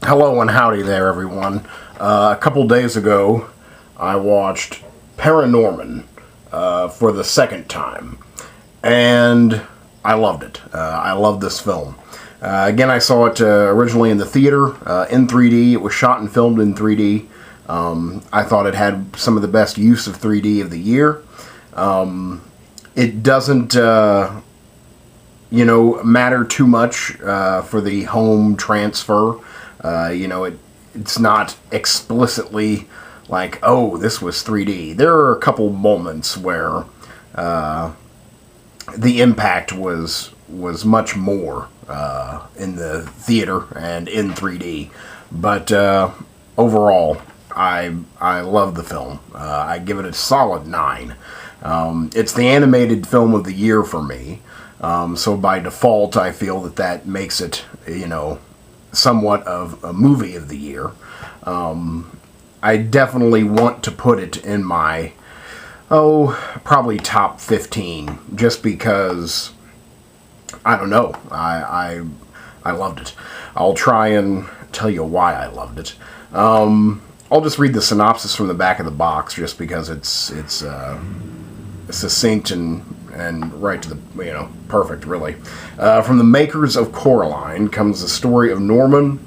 Hello and howdy there, everyone. A couple days ago, I watched ParaNorman for the second time, and I loved it. I loved this film. Again, I saw it originally in the theater in 3D. It was shot and filmed in 3D. I thought it had some of the best use of 3D of the year. It doesn't matter too much for the home transfer. It's not explicitly like, oh, this was 3D. There are a couple moments where the impact was much more in the theater and in 3D. But overall, I love the film. I give it a solid 9. It's the animated film of the year for me. So by default, I feel that makes it, somewhat of a movie of the year. I definitely want to put it in my, probably top 15, just because, I don't know, I loved it. I'll try and tell you why I loved it. I'll just read the synopsis from the back of the box, just because it's succinct and right to the, perfect, really. From the makers of Coraline comes the story of Norman,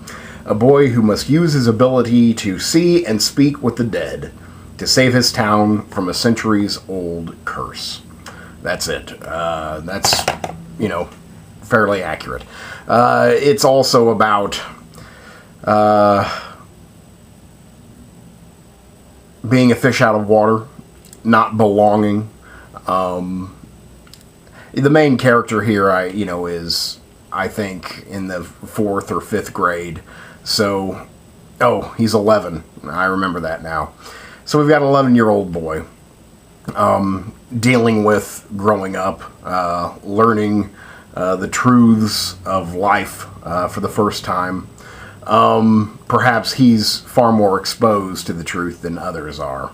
a boy who must use his ability to see and speak with the dead to save his town from a centuries-old curse. That's it. That's, fairly accurate. It's also about being a fish out of water, not belonging. The main character here, is, I think, in the 4th or 5th grade. So, he's 11. I remember that now. So we've got an 11-year-old boy dealing with growing up, learning the truths of life for the first time. Perhaps he's far more exposed to the truth than others are.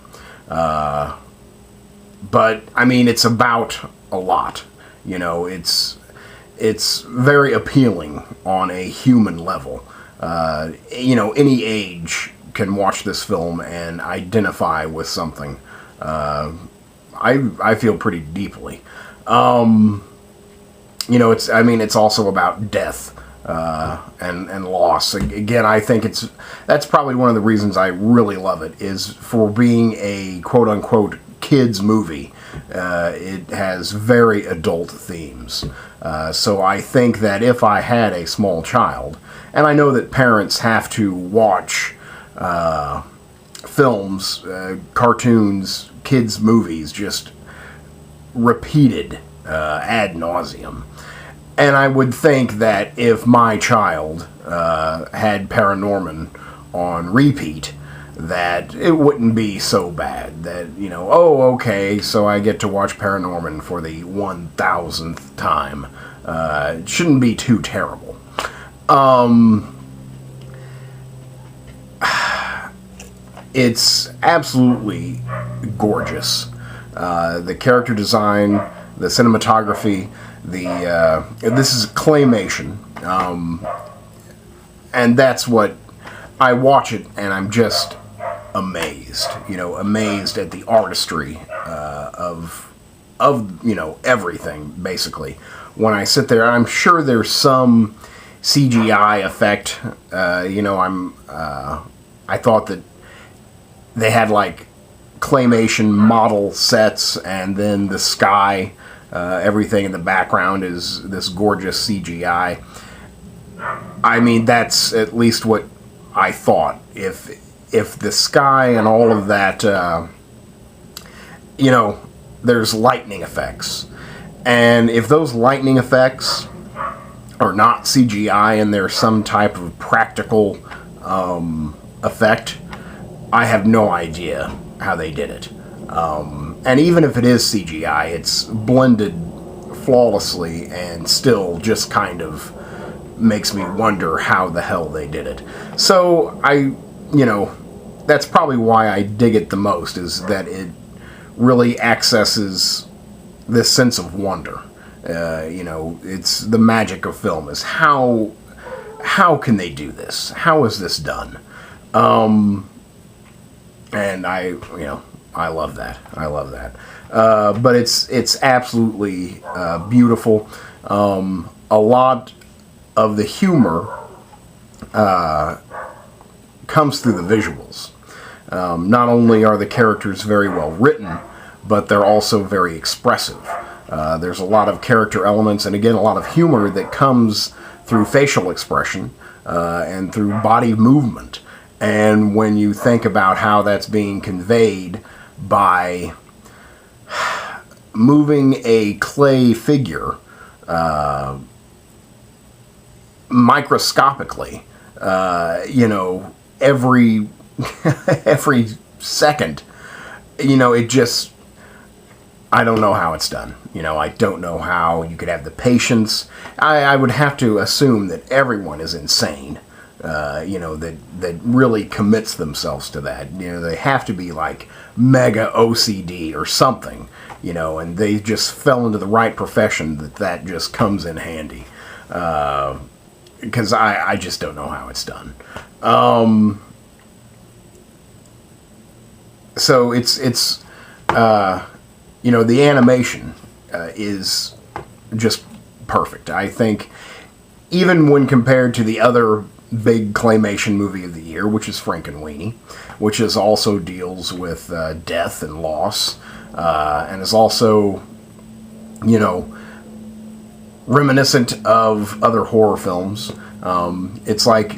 But, it's about a lot. It's very appealing on a human level. Any age can watch this film and identify with something. I feel pretty deeply. It's also about death and loss. Again, I think that's probably one of the reasons I really love it, is for being a quote-unquote kids movie. It has very adult themes. So I think that if I had a small child, and I know that parents have to watch films, cartoons, kids' movies, just repeated ad nauseum. And I would think that if my child had ParaNorman on repeat, that it wouldn't be so bad. That, okay, so I get to watch ParaNorman for the 1,000th time. It shouldn't be too terrible. It's absolutely gorgeous. The character design, the cinematography, this is claymation. And that's what I watch it, and I'm just amazed, amazed at the artistry of everything, basically. When I sit there, I'm sure there's some CGI effect. I thought that they had like claymation model sets, and then the sky, everything in the background is this gorgeous CGI. That's at least what I thought. If the sky and all of that, there's lightning effects. And if those lightning effects are not CGI and there's some type of practical effect, I have no idea how they did it. And even if it is CGI, it's blended flawlessly and still just kind of makes me wonder how the hell they did it. So that's probably why I dig it the most, is that it really accesses this sense of wonder. It's the magic of film, is how how can they do this? How is this done? And I love that. I love that. But it's absolutely beautiful. A lot of the humor comes through the visuals. Not only are the characters very well written, but they're also very expressive. There's a lot of character elements, and again, a lot of humor that comes through facial expression and through body movement. And when you think about how that's being conveyed by moving a clay figure microscopically, every every second, it just, I don't know how it's done. I don't know how you could have the patience. I would have to assume that everyone is insane, that really commits themselves to that. They have to be like mega OCD or something, and they just fell into the right profession that just comes in handy. Because I just don't know how it's done. So it's the animation is just perfect. I think even when compared to the other big claymation movie of the year, which is Frankenweenie, which also deals with death and loss, and is also, reminiscent of other horror films. It's like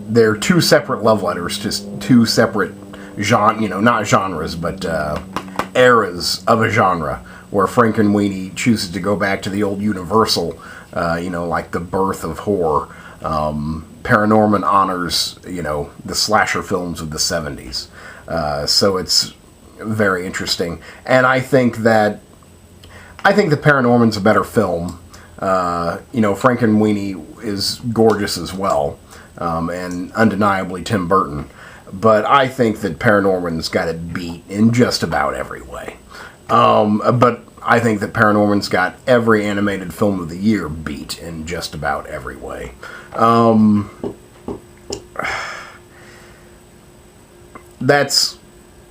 they're two separate love letters to two separate not genres, but eras of a genre, where Frankenweenie chooses to go back to the old Universal, like the birth of horror. ParaNorman honors, the slasher films of the 70s. So it's very interesting. And I think that ParaNorman's a better film. Frankenweenie is gorgeous as well, and undeniably Tim Burton. But I think that ParaNorman's got it beat in just about every way. But I think that ParaNorman's got every animated film of the year beat in just about every way. That's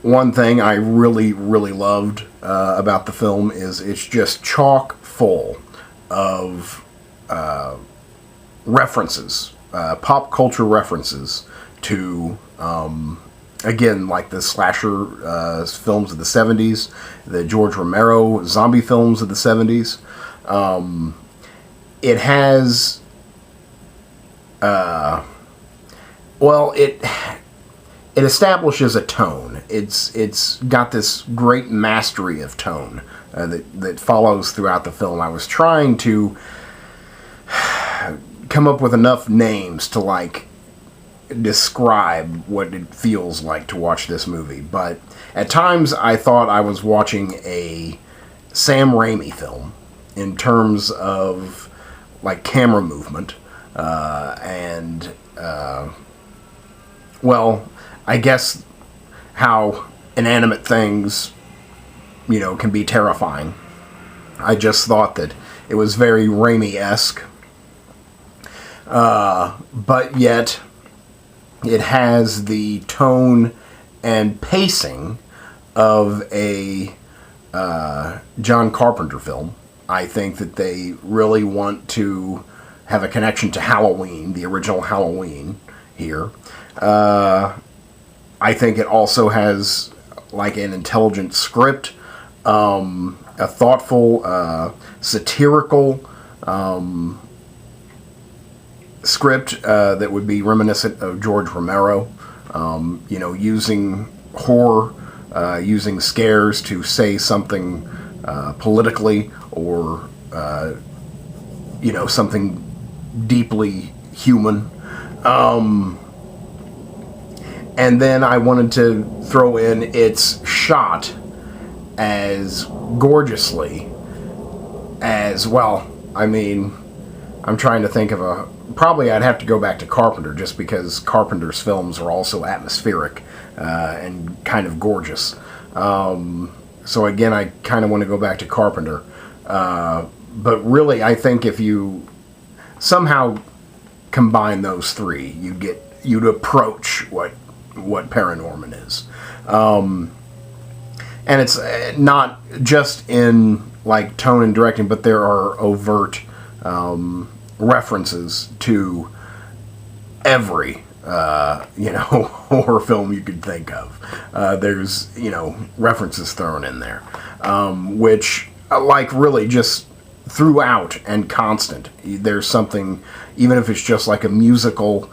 one thing I really, really loved about the film, is it's just chock full of references, pop culture references to, again, like the slasher films of the 70s, the George Romero zombie films of the 70s. It has, it establishes a tone. It's got this great mastery of tone that follows throughout the film. I was trying to come up with enough names to describe what it feels like to watch this movie, but at times I thought I was watching a Sam Raimi film in terms of camera movement and I guess how inanimate things can be terrifying. I just thought that it was very Raimi-esque, but yet it has the tone and pacing of a John Carpenter film. I think that they really want to have a connection to Halloween, the original Halloween, here. I think it also has an intelligent script, a thoughtful, satirical script that would be reminiscent of George Romero, using horror, using scares to say something politically or, something deeply human. And then I wanted to throw in it's shot as gorgeously as, I'm trying to think of probably I'd have to go back to Carpenter, just because Carpenter's films are also atmospheric and kind of gorgeous. So again, I kind of want to go back to Carpenter. But really, I think if you somehow combine those three, you'd approach what ParaNorman is. And it's not just in like tone and directing, but there are overt references to every horror film you could think of. There's references thrown in there, which like really just throughout and constant. There's something, even if it's just like a musical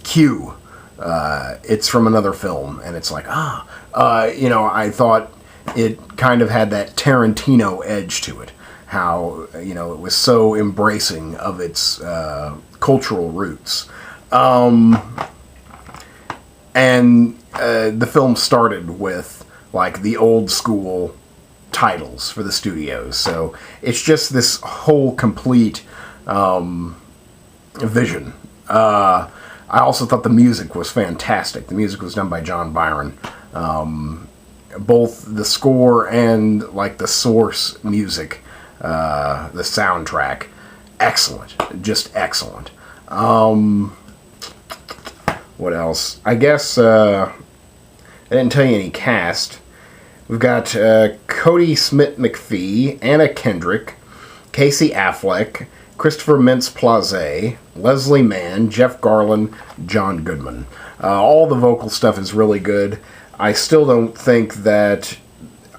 cue. It's from another film, and it's like, I thought it kind of had that Tarantino edge to it. How, it was so embracing of its cultural roots. And the film started with, like, the old school titles for the studios. So it's just this whole complete vision. I also thought the music was fantastic. The music was done by John Byron. Both the score and like the source music, the soundtrack, excellent, just excellent. What else? I guess I didn't tell you any cast. We've got Cody Smith-McPhee, Anna Kendrick, Casey Affleck, Christopher Mintz-Plasse, Leslie Mann, Jeff Garlin, John Goodman. All the vocal stuff is really good. I still don't think that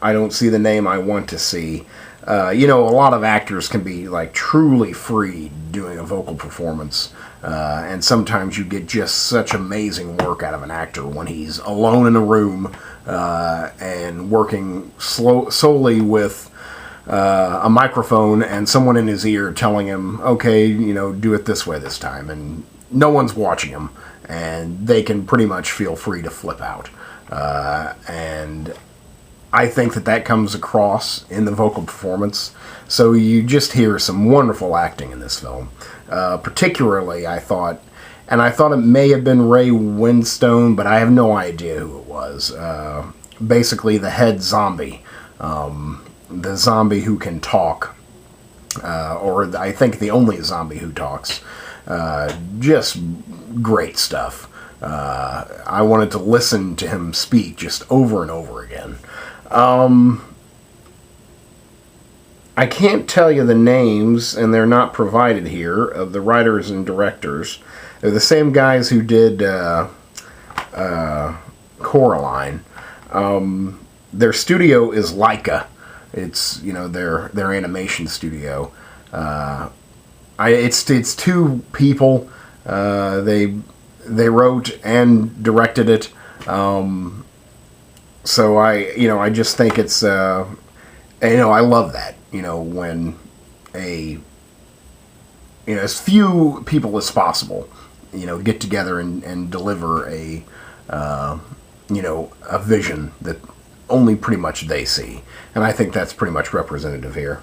I don't see the name I want to see. A lot of actors can be like truly free doing a vocal performance, and sometimes you get just such amazing work out of an actor when he's alone in a room and working solely with a microphone and someone in his ear telling him, okay, do it this way this time, and no one's watching him, and they can pretty much feel free to flip out. And I think that comes across in the vocal performance. So you just hear some wonderful acting in this film. Particularly, I thought it may have been Ray Winstone, but I have no idea who it was. Basically, the head zombie. The zombie who can talk. Or I think the only zombie who talks. Just great stuff. I wanted to listen to him speak just over and over again. I can't tell you the names, and they're not provided here, of the writers and directors. They're the same guys who did Coraline. Their studio is Leica. It's their animation studio. It's two people. They wrote and directed it. So I just think it's I love that, when as few people as possible, get together and deliver a vision that only pretty much they see. And I think that's pretty much represented here.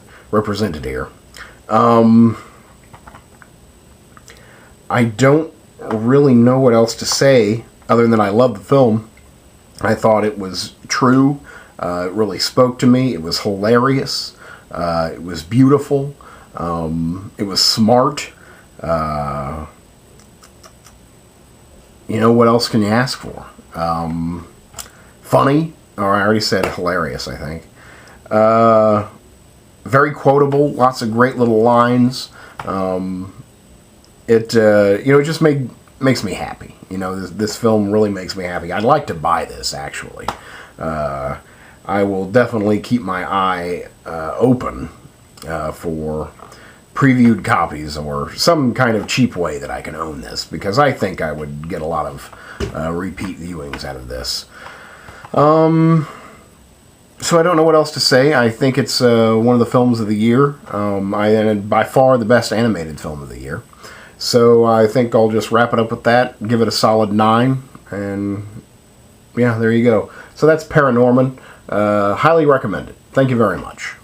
I don't really know what else to say other than I love the film. I thought it was true. It really spoke to me. It was hilarious. It was beautiful. It was smart. What else can you ask for? Funny. Or I already said hilarious, I think. Very quotable. Lots of great little lines. It just makes me happy. This film really makes me happy. I'd like to buy this, actually. I will definitely keep my eye open for previewed copies or some kind of cheap way that I can own this, because I think I would get a lot of repeat viewings out of this. So I don't know what else to say. I think it's one of the films of the year. And by far the best animated film of the year. So I think I'll just wrap it up with that, give it a solid 9, and yeah, there you go. So that's ParaNorman. Highly recommended. Thank you very much.